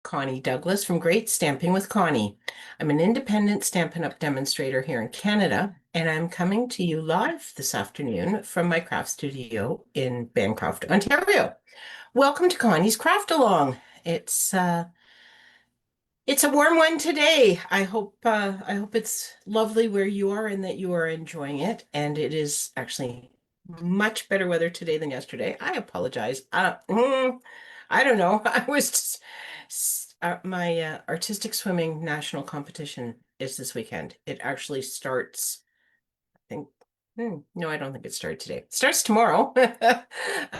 Connie Douglas from Great Stamping with Connie. I'm an independent Stampin' Up! Demonstrator here in Canada, and I'm coming to you live this afternoon from my craft studio in Bancroft, Ontario. Welcome to Connie's Craft Along. It's uh, it's a warm one today. I hope it's lovely where you are and that you are enjoying it. And it is actually much better weather today than yesterday. I apologize. I don't know. I was my artistic swimming national competition is this weekend. It actually starts, I think, no, I don't think it started today. It starts tomorrow.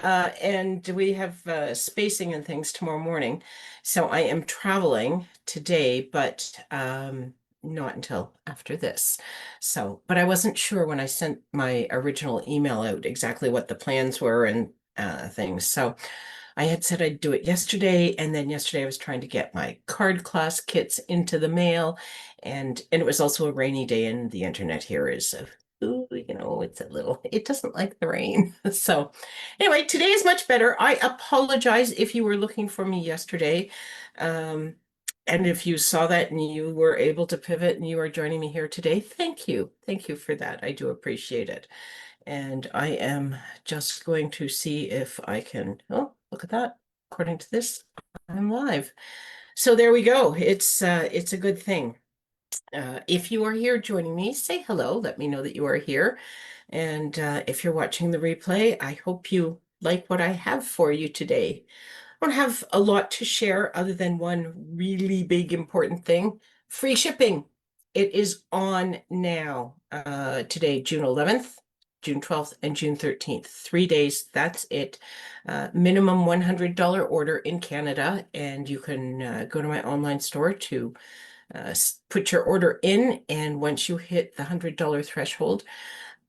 And we have spacing and things tomorrow morning. So I am traveling today, but not until after this. So, but I wasn't sure when I sent my original email out exactly what the plans were and things. So I had said I'd do it yesterday, and then yesterday I was trying to get my card class kits into the mail, and it was also a rainy day, and the internet here is ooh, it's it doesn't like the rain. So anyway, today is much better. I apologize if you were looking for me yesterday. Um, and if you saw that and you were able to pivot and you are joining me here today, thank you. Thank you for that. I do appreciate it. And I am just going to see if I can, oh, look at that. According to this, I'm live. So there we go. It's a good thing. If you are here joining me, say hello. Let me know that you are here. And if you're watching the replay, I hope you like what I have for you today. I don't have a lot to share other than one really big important thing. Free shipping. It is on now. Today, June 11th, June 12th, and June 13th. 3 days, that's it. Minimum $100 order in Canada, and you can go to my online store to put your order in, and once you hit the $100 threshold,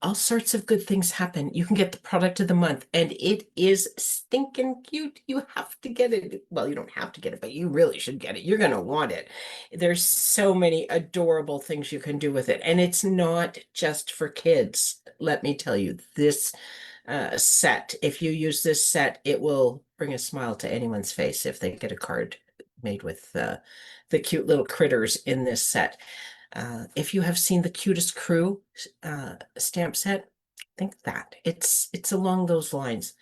all sorts of good things happen. You can get the product of the month, and it is stinking cute. You have to get it. Well, you don't have to get it, but you really should get it. You're going to want it. There's so many adorable things you can do with it, and it's not just for kids. Let me tell you, this set, if you use this set, it will bring a smile to anyone's face if they get a card made with the cute little critters in this set. If you have seen the Cutest Crew stamp set, think that. It's along those lines.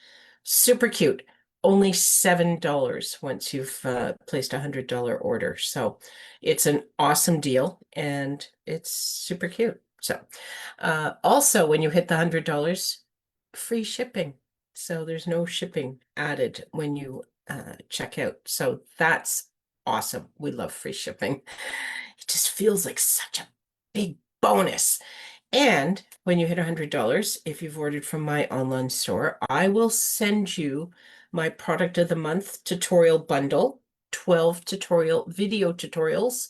Super cute. Only $7 once you've placed a $100 order. So it's an awesome deal and it's super cute. So also when you hit the $100, free shipping. So there's no shipping added when you check out. So that's awesome. We love free shipping. It just feels like such a big bonus. And when you hit $100, if you've ordered from my online store, I will send you my product of the month tutorial bundle, 12 video tutorials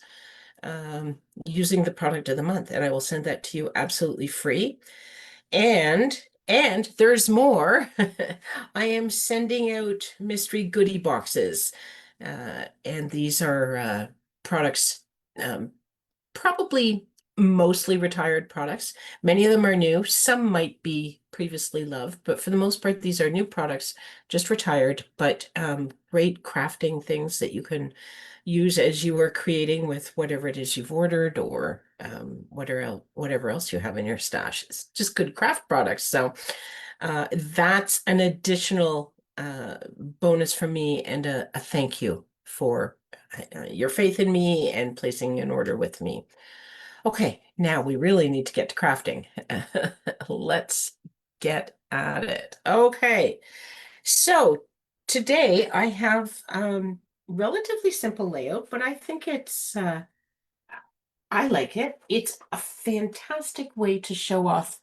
using the product of the month. And I will send that to you absolutely free. And there's more. I am sending out mystery goodie boxes. And these are products, probably mostly retired products. Many of them are new. Some might be previously loved, but for the most part, these are new products, just retired, but great crafting things that you can use as you are creating with whatever it is you've ordered or whatever else you have in your stash. It's just good craft products. So that's an additional bonus from me and a thank you for your faith in me and placing an order with me. Okay, now we really need to get to crafting. Let's get at it. Okay, so today I have relatively simple layout, but I think I like it. It's a fantastic way to show off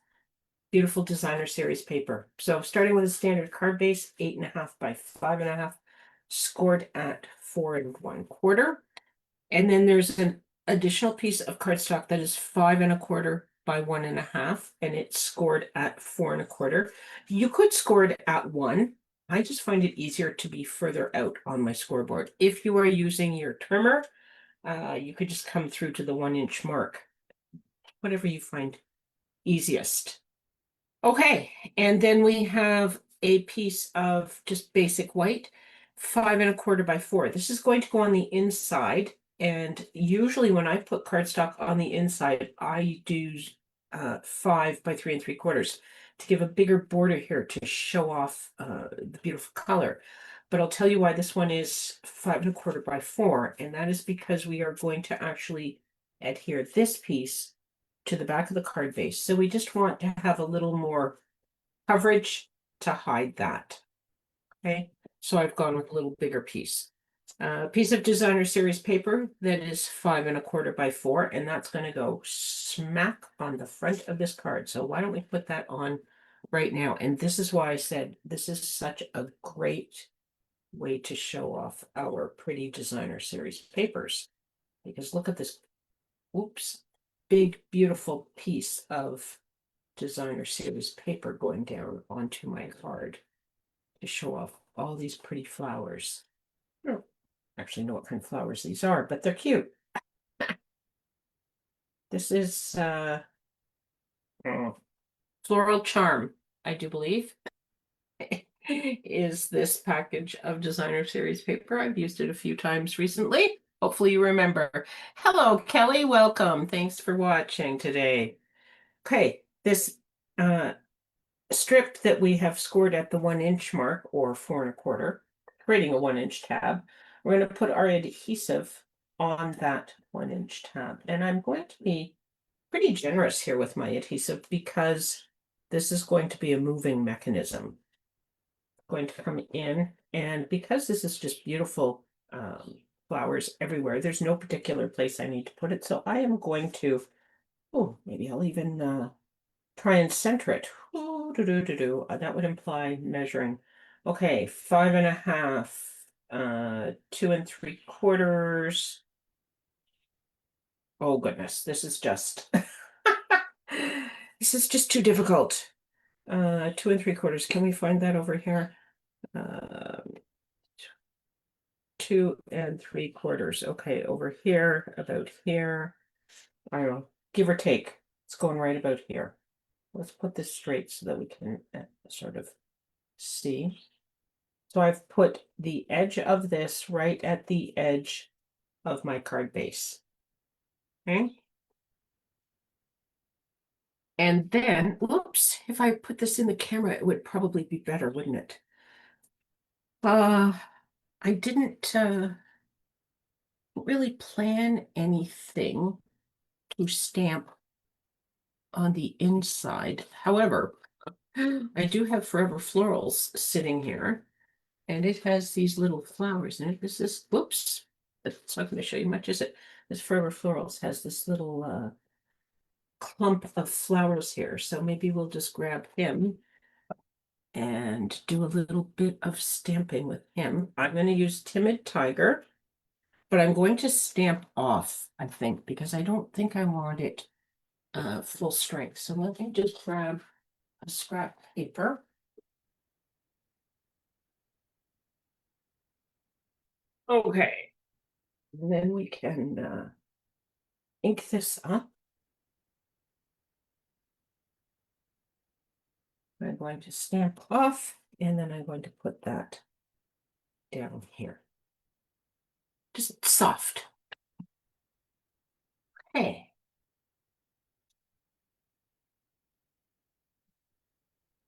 beautiful designer series paper. So starting with a standard card base, 8.5 by 5.5, scored at 4 1/4. And then there's an additional piece of cardstock that is 5 1/4 by 1.5, and it's scored at 4 1/4. You could score it at 1. I just find it easier to be further out on my scoreboard. If you are using your trimmer, you could just come through to the 1-inch mark, whatever you find easiest. Okay, and then we have a piece of just basic white. 5 1/4 by 4. This is going to go on the inside. And usually when I put cardstock on the inside, I do 5 by 3 3/4 to give a bigger border here to show off the beautiful color. But I'll tell you why this one is 5 1/4 by 4, and that is because we are going to actually adhere this piece to the back of the card base. So we just want to have a little more coverage to hide that. Okay, so I've gone with a little bigger piece. A piece of designer series paper that is 5 1/4 by 4, and that's going to go smack on the front of this card. So why don't we put that on right now? And this is why I said this is such a great way to show off our pretty designer series papers. Because look at this, oops, big, beautiful piece of designer series paper going down onto my card to show off all these pretty flowers. I don't actually know what kind of flowers these are, but they're cute. This is Floral Charm, I do believe, is this package of designer series paper. I've used it a few times recently. Hopefully you remember. Hello, Kelly. Welcome. Thanks for watching today. Okay, this strip that we have scored at the 1 inch mark, or 4 1/4, creating a 1 inch tab. We're going to put our adhesive on that 1 inch tab. And I'm going to be pretty generous here with my adhesive because this is going to be a moving mechanism. Going to come in, and because this is just beautiful flowers everywhere, there's no particular place I need to put it. So I am going to, oh, maybe I'll even try and center it. Ooh, that would imply measuring. Okay, 5 1/2, 2 3/4. Oh goodness, this is just this is just too difficult. 2 3/4. Can we find that over here? 2 3/4. Okay, over here, about here. I don't know, give or take. It's going right about here. Let's put this straight so that we can sort of see. So I've put the edge of this right at the edge of my card base. Okay. And then, whoops, if I put this in the camera, it would probably be better, wouldn't it? I didn't really plan anything to stamp on the inside. However, I do have Forever Florals sitting here, and it has these little flowers in it. This is, whoops, it's not going to show you much, is it? This Forever Florals has this little clump of flowers here. So maybe we'll just grab him and do a little bit of stamping with him. I'm going to use Timid Tiger, but I'm going to stamp off, I think, because I don't think I want it full strength. So let me just grab a scrap paper. Okay. And then we can ink this up. I'm going to stamp off, and then I'm going to put that down here. Just soft. Okay.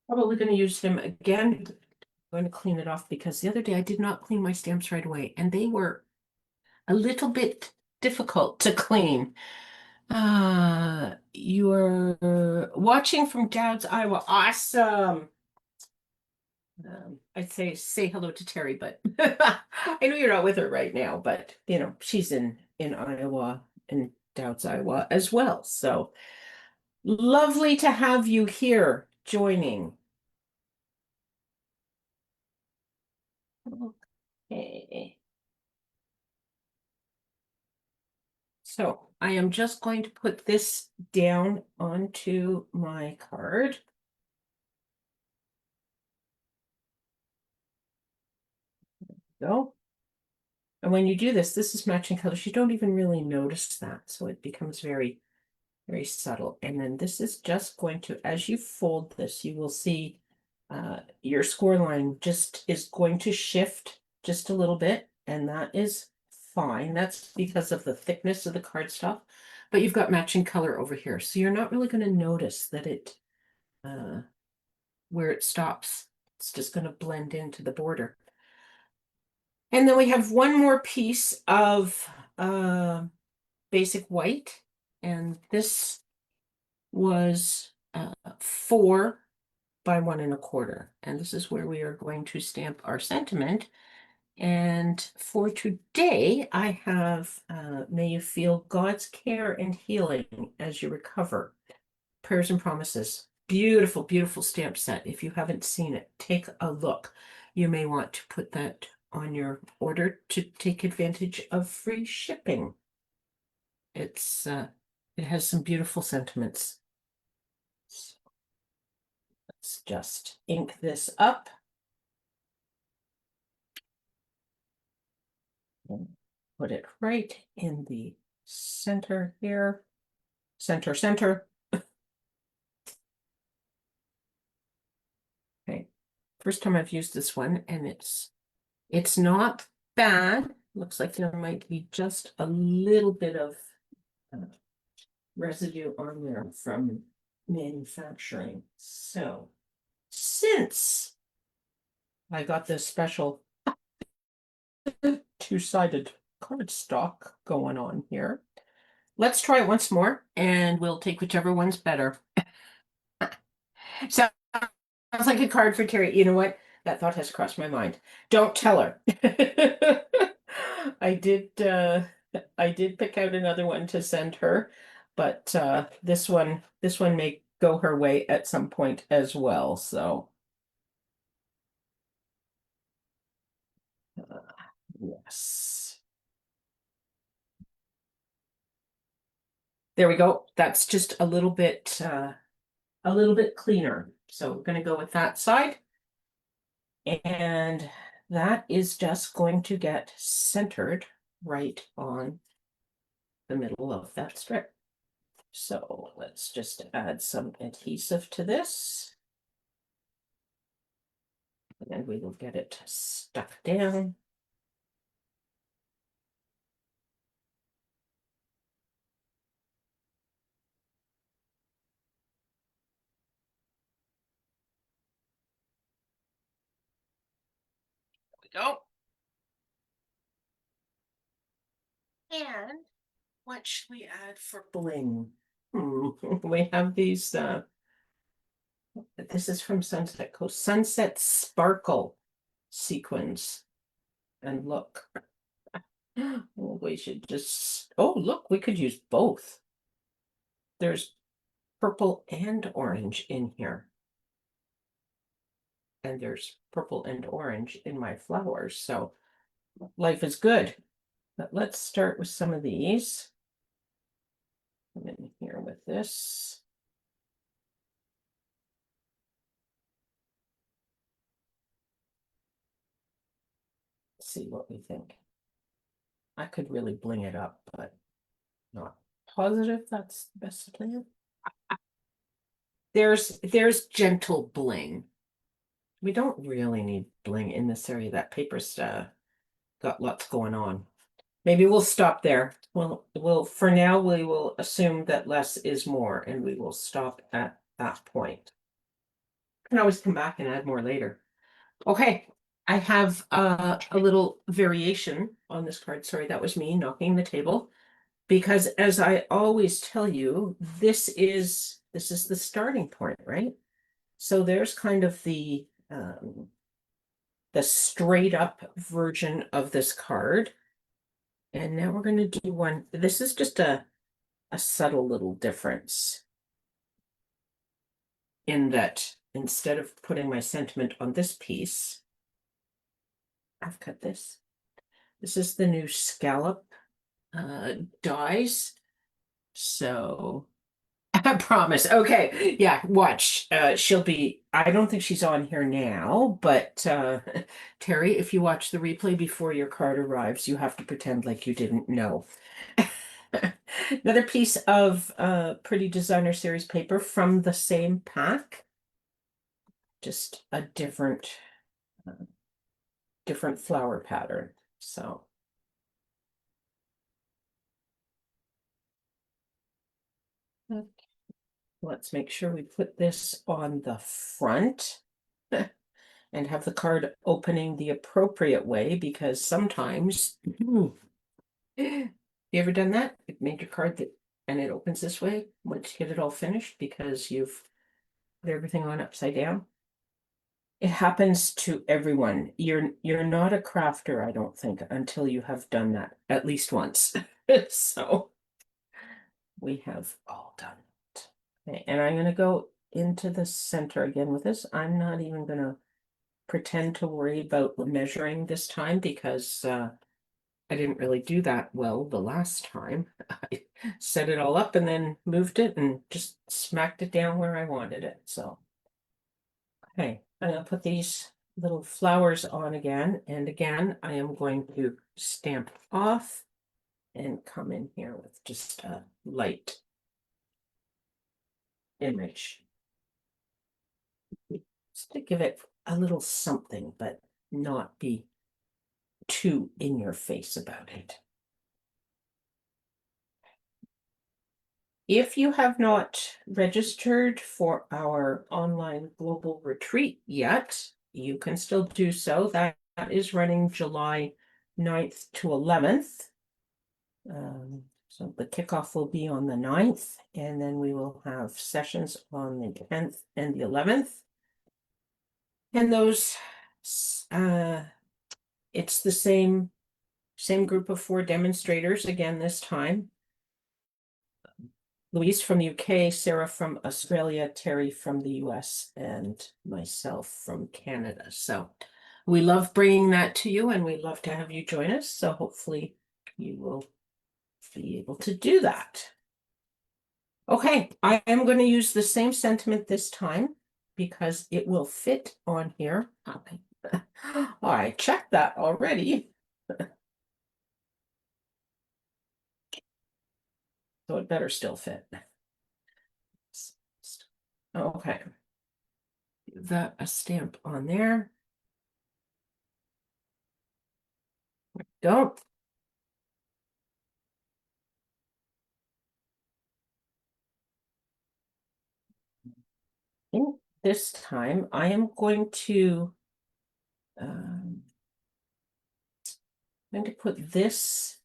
Probably going to use them again. I'm going to clean it off because the other day I did not clean my stamps right away, and they were a little bit difficult to clean. You are watching from Dowds, Iowa. Awesome. I'd say hello to Terry, but I know you're not with her right now, but you know, she's in Iowa, in Dowds, Iowa as well. So lovely to have you here joining. Okay. So I am just going to put this down onto my card. Go. And when you do this, this is matching colors. You don't even really notice that. So it becomes very, very subtle. And then this is just going to, as you fold this, you will see your score line just is going to shift just a little bit, and that is fine. That's because of the thickness of the cardstock. But you've got matching color over here, so you're not really going to notice that it where it stops. It's just going to blend into the border. And then we have one more piece of basic white, and this was 4 by 1 1/4. And this is where we are going to stamp our sentiment. And for today, I have may you feel God's care and healing as you recover. Prayers and Promises. Beautiful, beautiful stamp set. If you haven't seen it, take a look. You may want to put that on your order to take advantage of free shipping. It's it has some beautiful sentiments. So let's just ink this up. And put it right in the center here. Center, center. Okay. First time I've used this one, and it's not bad. Looks like there might be just a little bit of residue on there from manufacturing. So since I got this special two-sided cardstock going on here, let's try it once more, and we'll take whichever one's better. So sounds like a card for Terry. You know what? That thought has crossed my mind. Don't tell her. I did pick out another one to send her, but this one may go her way at some point as well. So yes. There we go. That's just a little bit cleaner. So we're going to go with that side. And that is just going to get centered right on the middle of that strip. So let's just add some adhesive to this. And we will get it stuck down. There we go. And what should we add for bling? We have these, this is from Sunset Coast, Sunset Sparkle sequins. And look, we should just, oh, look, we could use both. There's purple and orange in here. And there's purple and orange in my flowers. So life is good. But let's start with some of these. Come in here with this. Let's see what we think. I could really bling it up, but not positive that's the best plan. There's gentle bling. We don't really need bling in this area. That paper's got lots going on. Maybe we'll stop there. We'll for now we will assume that less is more, and we will stop at that point. Can always come back and add more later. Okay, I have a little variation on this card. Sorry, that was me knocking the table. Because as I always tell you, this is the starting point, right? So there's kind of the straight up version of this card. And now we're going to do one. This is just a subtle little difference in that instead of putting my sentiment on this piece, I've cut this. This is the new scallop dies. So I promise. Okay. Yeah, watch. She'll be, I don't think she's on here now, but Terry, if you watch the replay before your card arrives, you have to pretend like you didn't know. Another piece of Pretty Designer Series paper from the same pack. Just a different different flower pattern. So okay, let's make sure we put this on the front and have the card opening the appropriate way, because sometimes you ever done that? You've made your card that and it opens this way once you get it all finished because you've put everything on upside down. It happens to everyone. You're not a crafter, I don't think, until you have done that at least once. So we have all done it. Okay, and I'm gonna go into the center again with this. I'm not even gonna pretend to worry about measuring this time because I didn't really do that well the last time. I set it all up and then moved it and just smacked it down where I wanted it. So, okay, I'm gonna put these little flowers on again. And again, I am going to stamp off and come in here with just a light image. Just to give it a little something, but not be too in your face about it. If you have not registered for our online global retreat yet, you can still do so. That is running July 9th to 11th. So the kickoff will be on the 9th, and then we will have sessions on the 10th and the 11th. And those, it's the same group of 4 demonstrators again this time. Louise from the UK, Sarah from Australia, Terry from the US, and myself from Canada. So we love bringing that to you, and we love to have you join us. So hopefully you will be able to do that. Okay, I am going to use the same sentiment this time because it will fit on here. Okay. I checked that already. So it better still fit. Okay. Give that a stamp on there. Go. This time I am going to I'm going to put this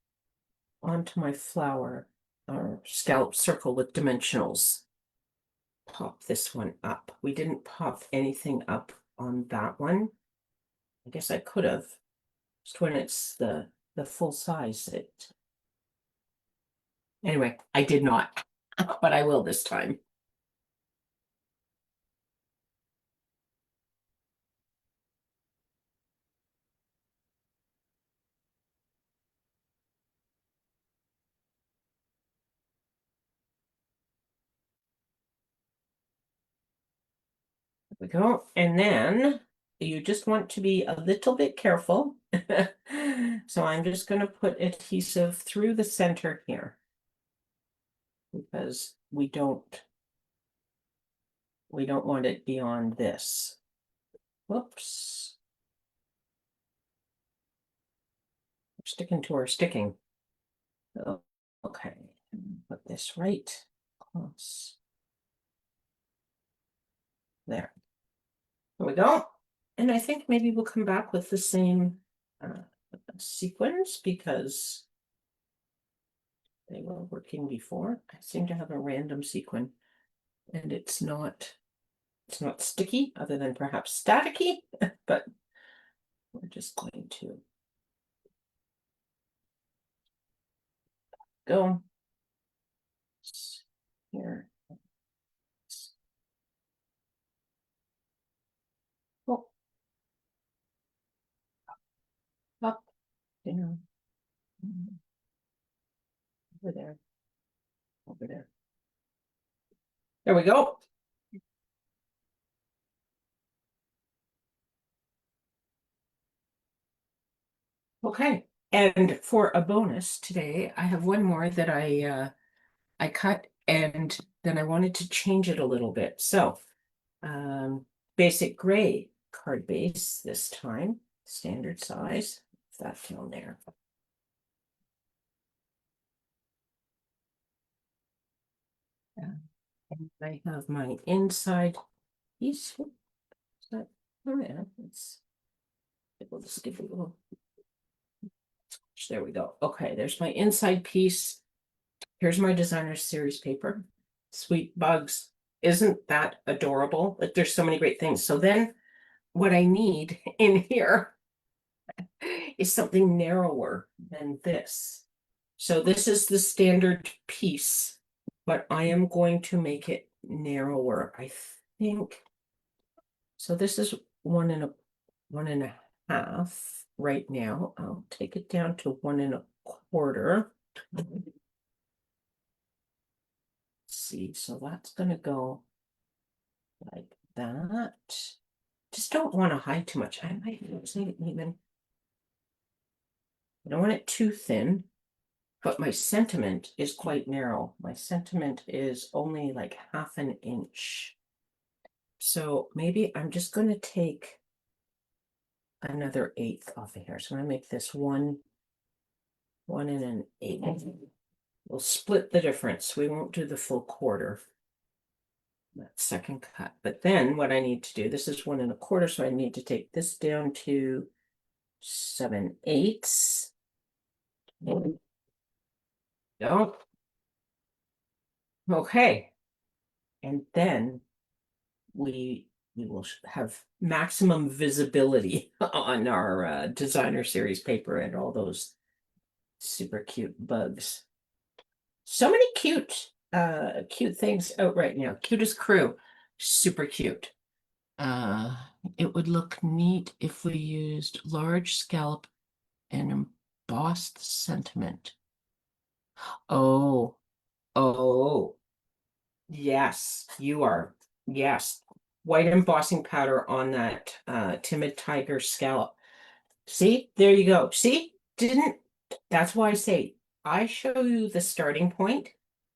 onto my flower or scallop circle with dimensionals. Pop this one up. We didn't pop anything up on that one. I guess I could have. Just when it's the full size. Anyway, I did not, but I will this time. There we go. And then you just want to be a little bit careful. So I'm just going to put adhesive through the center here because we don't want it beyond this. Whoops. We're sticking to our sticking. Oh, okay. Put this right close. There. There we go. And I think maybe we'll come back with the same sequence because they were working before. I seem to have a random sequin and it's not sticky other than perhaps staticky, but we're just going to go here. Oh, up, down, over there, over there. There we go. Okay, and for a bonus today, I have one more that I cut and then I wanted to change it a little bit. So basic gray card base this time. standard size, that down there. Yeah. And I have my inside piece. Oh yeah, it's we'll just give it a little. There we go. Okay, there's my inside piece. Here's my designer series paper. Sweet bugs. Isn't that adorable? Like there's so many great things. So then what I need in here is something narrower than this. So this is the standard piece, but I am going to make it narrower. I think. So this is 1.5 right now. I'll take it down to 1.25. Let's see, so that's gonna go like that. Just don't want to hide too much. I might even. I don't want it too thin, but my sentiment is quite narrow. My sentiment is only like 1/2 inch. So maybe I'm just going to take another 1/8 off of here. So I'm going to make this 1 1 1 1/8. We'll split the difference. We won't do the full quarter. That second cut. But then what I need to do, this is 1 1/4, so I need to take this down to 7/8. Go. Okay. And then we will have maximum visibility on our designer series paper and all those super cute bugs. So many cute things out right now. Cutest crew, super cute. It would look neat if we used large scallop and embossed sentiment. Oh, oh, yes, you are. Yes, white embossing powder on that timid tiger scallop. See, there you go. See, that's why I say I show you the starting point,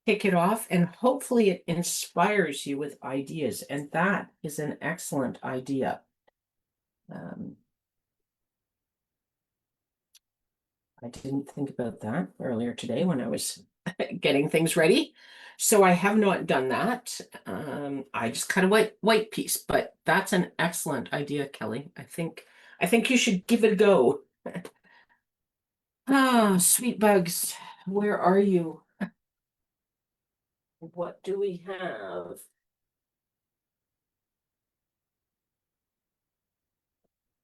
pick it off, and hopefully it inspires you with ideas. And that is an excellent idea. I didn't think about that earlier today when I was getting things ready. So I have not done that. I just cut a white piece, but that's an excellent idea, Kelly. I think you should give it a go. Ah, sweet bugs, where are you? What do we have?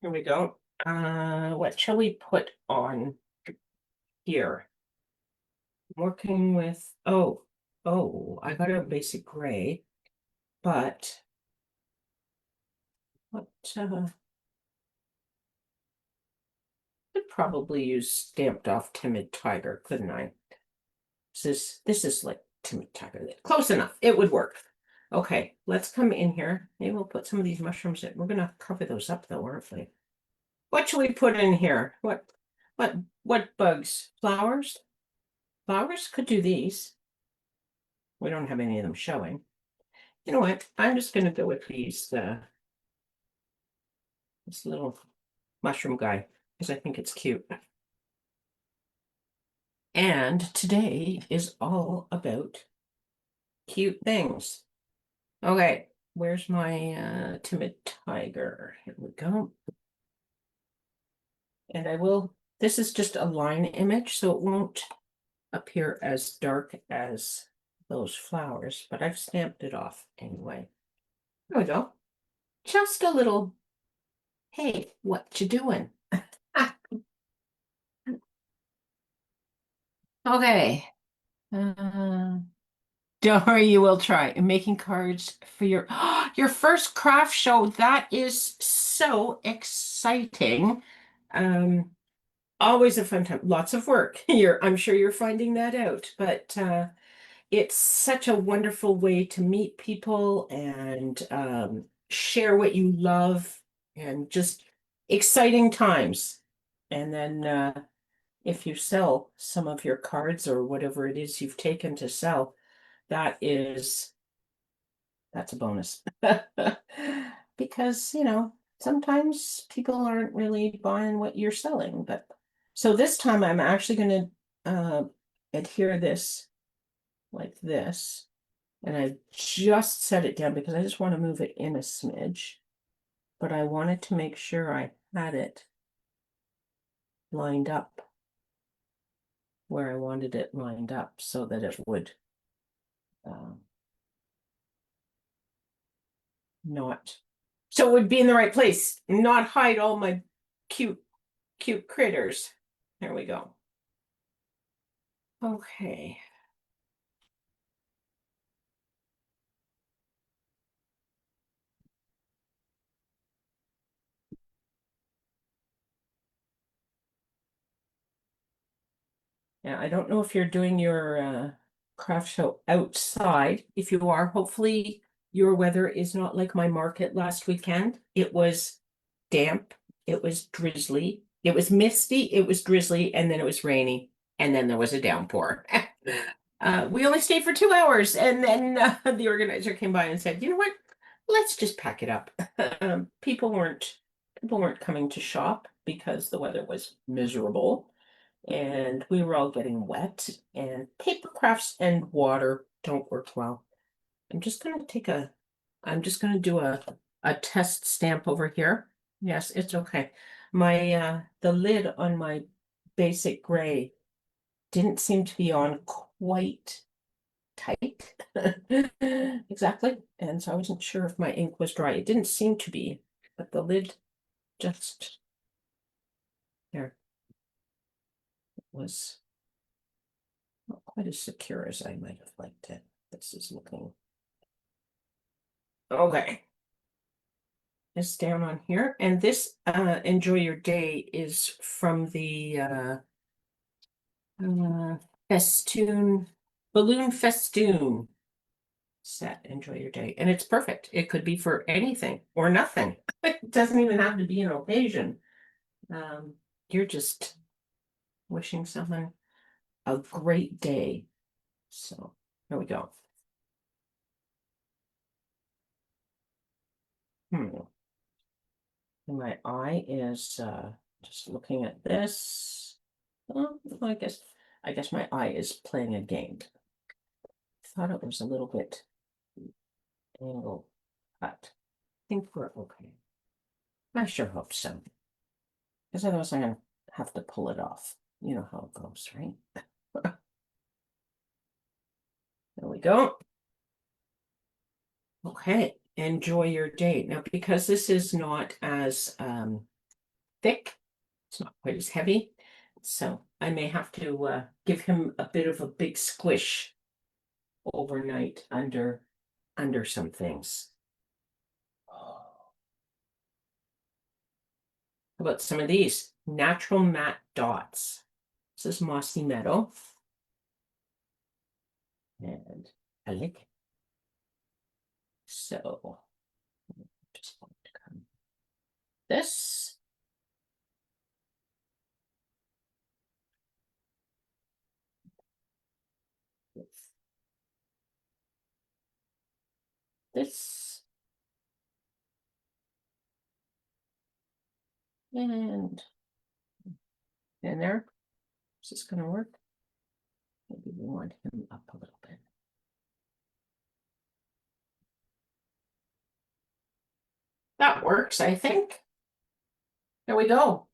Here we go. What shall we put on here? Working with, I got a basic gray, but what, could probably use stamped off timid tiger, couldn't I? This is like timid tiger. Close enough. It would work. Okay, let's come in here. Maybe we'll put some of these mushrooms in. We're gonna cover those up though, aren't we? What should we put in here? What bugs? Flowers? Flowers could do these. We don't have any of them showing. You know what? I'm just gonna go with these this little mushroom guy because I think it's cute. And today is all about cute things. Okay, where's my timid tiger? Here we go. And this is just a line image, so it won't appear as dark as those flowers, but I've stamped it off anyway. There we go. Just a little, hey, what you doing? Okay. Don't worry, you will try. Making cards for your your first craft show. That is so exciting. Um, Always a fun time. Lots of work. I'm sure you're finding that out, but it's such a wonderful way to meet people and share what you love and just exciting times. And then if you sell some of your cards or whatever it is you've taken to sell, that's a bonus. Because, sometimes people aren't really buying what you're selling, but so this time I'm actually going to adhere this like this. And I just set it down because I just want to move it in a smidge. But I wanted to make sure I had it lined up where I wanted it lined up so that it would not, so it would be in the right place, not hide all my cute critters. There we go. Okay. Yeah, I don't know if you're doing your craft show outside. If you are, hopefully your weather is not like my market last weekend. It was damp, it was drizzly, it was misty, it was drizzly, and then it was rainy, and then there was a downpour. We only stayed for 2 hours, and then the organizer came by and said, "You know what? Let's just pack it up." People weren't coming to shop because the weather was miserable and we were all getting wet, and paper crafts and water don't work well. I'm just gonna do a test stamp over here. Yes, it's okay. My the lid on my basic gray didn't seem to be on quite tight. Exactly. And so I wasn't sure if my ink was dry. It didn't seem to be, but the lid just there was not quite as secure as I might have liked it. This is looking okay. It's down on here. And this Enjoy Your Day is from the festoon, balloon festoon set. Enjoy Your Day. And it's perfect. It could be for anything or nothing. It doesn't even have to be an occasion. You're just wishing someone a great day. So here we go. And my eye is just looking at this. Oh, I guess my eye is playing a game. Thought it was a little bit angled, but I think we're okay. I sure hope so. Because otherwise I'm gonna have to pull it off. You know how it goes, right? There we go. Okay, enjoy your day. Now, because this is not as thick, it's not quite as heavy, so I may have to give him a bit of a big squish overnight under some things. How about some of these natural matte dots? This is mossy meadow, and I like it. So just want to come this. This and in there. Is this going to work? Maybe we want him up a little bit. That works, I think. There we go.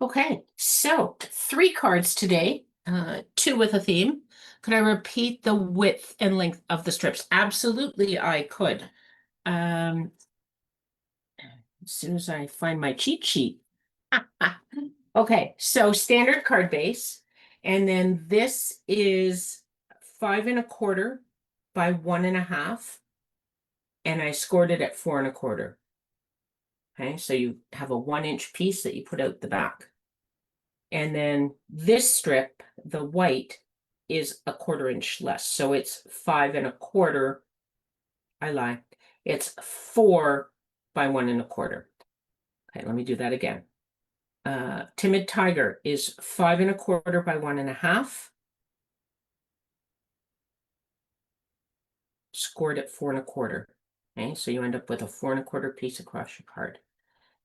Okay, so 3 cards today, 2 with a theme. Could I repeat the width and length of the strips? Absolutely, I could. As soon as I find my cheat sheet. Okay, so standard card base, and then this is 5¼ by 1½, and I scored it at 4¼ Okay, so you have a 1-inch piece that you put out the back. And then this strip, the white, is a 1/4 inch less. So it's 5¼ I lied. It's 4 by 1¼ Okay, let me do that again. Timid Tiger is 5¼ by 1½. Scored at 4¼ Okay, so you end up with a 4 1/4 piece across your card.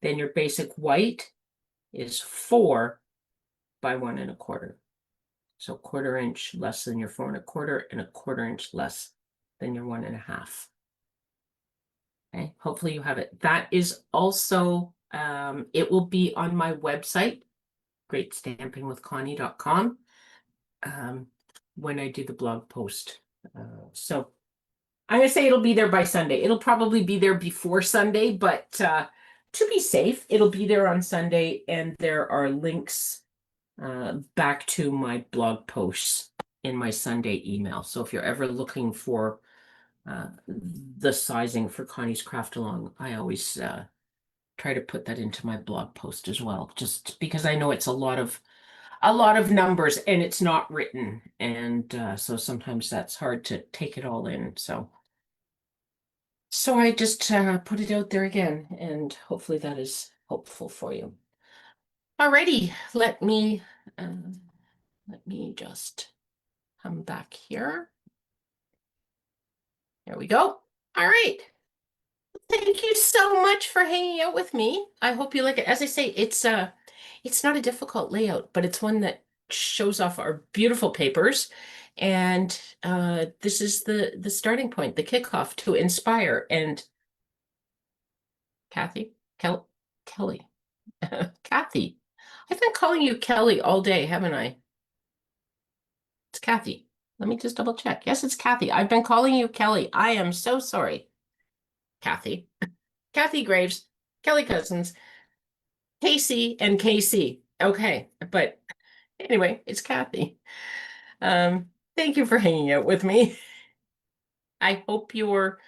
Then your basic white is 4 by 1 1/4. So 1/4 inch less than your 4 1/4 and a 1/4 inch less than your 1 1/2. Okay, hopefully you have it. That is also, it will be on my website, greatstampingwithconnie.com, when I do the blog post. So I'm gonna say it'll be there by Sunday. It'll probably be there before Sunday, but to be safe, it'll be there on Sunday, and there are links back to my blog posts in my Sunday email. So if you're ever looking for the sizing for Connie's Craft Along, I always try to put that into my blog post as well, just because I know it's a lot of numbers and it's not written, and so sometimes that's hard to take it all in. So I just put it out there again, and hopefully that is helpful for you. Alrighty, let me just come back here. There we go. All right. Thank you so much for hanging out with me. I hope you like it. As I say, it's not a difficult layout, but it's one that shows off our beautiful papers. And this is the starting point, the kickoff to inspire. And Kathy, Kelly, Kathy, I've been calling you Kelly all day, haven't I? It's Kathy. Let me just double check. Yes, it's Kathy. I've been calling you Kelly. I am so sorry, Kathy. Kathy Graves, Kelly Cousins, Casey, and Casey. Okay, but anyway, it's Kathy. Thank you for hanging out with me. I hope your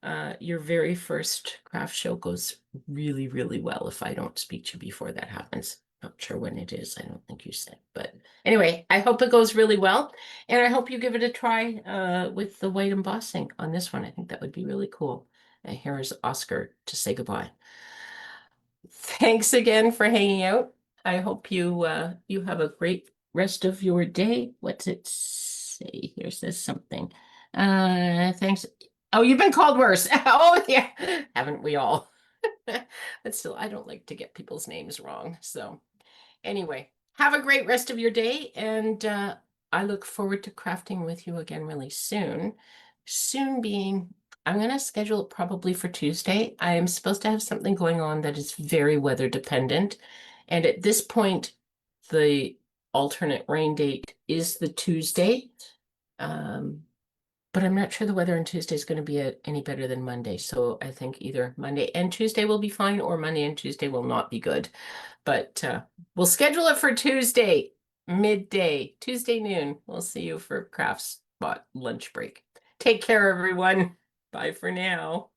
very first craft show goes really, really well. If I don't speak to you before that happens, not sure when it is. I don't think you said, but anyway, I hope it goes really well, and I hope you give it a try with the white embossing on this one. I think that would be really cool. And here is Oscar to say goodbye. Thanks again for hanging out. I hope you have a great rest of your day. What's it say? Here says something. Thanks. Oh, you've been called worse. Oh, yeah. Haven't we all? But still, I don't like to get people's names wrong. So anyway, have a great rest of your day, and I look forward to crafting with you again really soon. Soon being, I'm going to schedule it probably for Tuesday. I am supposed to have something going on that is very weather dependent. And at this point, the alternate rain date is the Tuesday. But I'm not sure the weather on Tuesday is going to be any better than Monday. So I think either Monday and Tuesday will be fine, or Monday and Tuesday will not be good. But we'll schedule it for Tuesday, midday, Tuesday noon. We'll see you for Craft Spot lunch break. Take care, everyone. Bye for now.